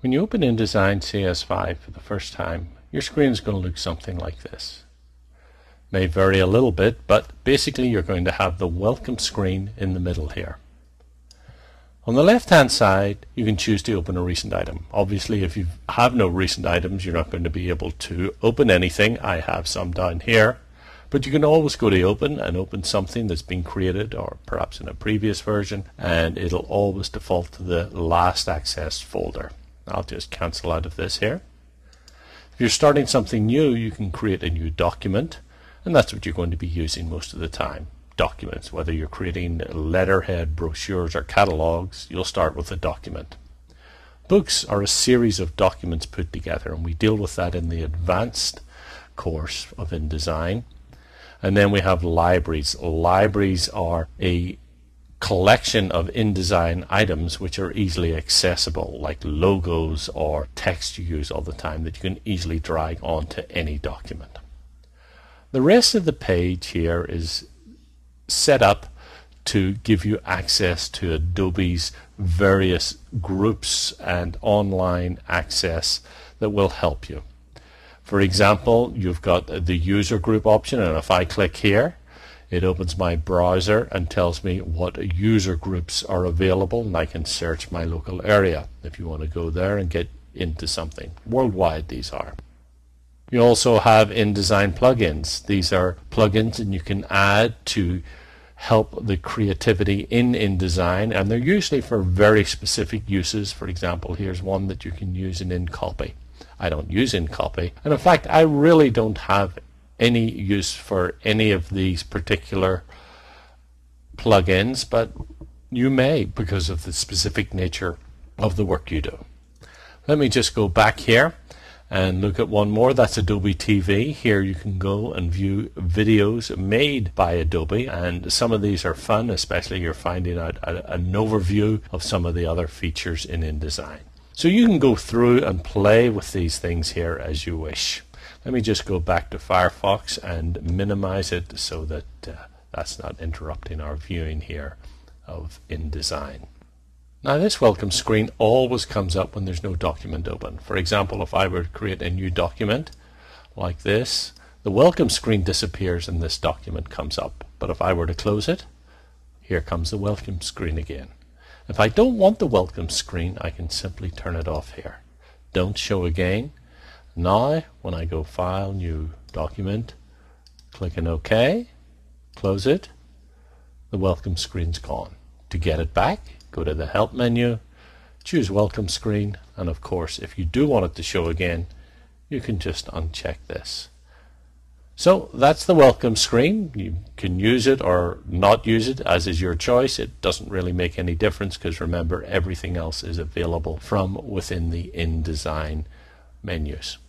When you open InDesign CS5 for the first time, your screen is going to look something like this. May vary a little bit, but basically you're going to have the welcome screen in the middle here. On the left hand side, you can choose to open a recent item. Obviously, if you have no recent items, you're not going to be able to open anything. I have some down here, but you can always go to open and open something that's been created or perhaps in a previous version, and it'll always default to the last accessed folder. I'll just cancel out of this here. If you're starting something new, you can create a new document, and that's what you're going to be using most of the time. Documents, whether you're creating letterhead, brochures, or catalogs, you'll start with a document. Books are a series of documents put together, and we deal with that in the advanced course of InDesign. And then we have libraries. Libraries are a collection of InDesign items which are easily accessible, like logos or text you use all the time that you can easily drag onto any document. The rest of the page here is set up to give you access to Adobe's various groups and online access that will help you. For example, you've got the user group option, and if I click here, it opens my browser and tells me what user groups are available, and I can search my local area if you want to go there and get into something. Worldwide these are. You also have InDesign plugins. These are plugins and you can add to help the creativity in InDesign, and they're usually for very specific uses. For example, here's one that you can use in InCopy. I don't use InCopy, and in fact I really don't have any use for any of these particular plugins, but you may because of the specific nature of the work you do. Let me just go back here and look at one more. That's Adobe TV. Here you can go and view videos made by Adobe, and some of these are fun, especially you're finding out an overview of some of the other features in InDesign. So you can go through and play with these things here as you wish. Let me just go back to Firefox and minimize it so that that's not interrupting our viewing here of InDesign. Now this welcome screen always comes up when there's no document open. For example, if I were to create a new document like this, the welcome screen disappears and this document comes up. But if I were to close it, here comes the welcome screen again. If I don't want the welcome screen, I can simply turn it off here. Don't show again. Now, when I go File, New Document, click on OK, close it, the welcome screen's gone. To get it back, go to the Help menu, choose Welcome Screen, and of course, if you do want it to show again, you can just uncheck this. So that's the welcome screen. You can use it or not use it, as is your choice. It doesn't really make any difference because remember, everything else is available from within the InDesign menus.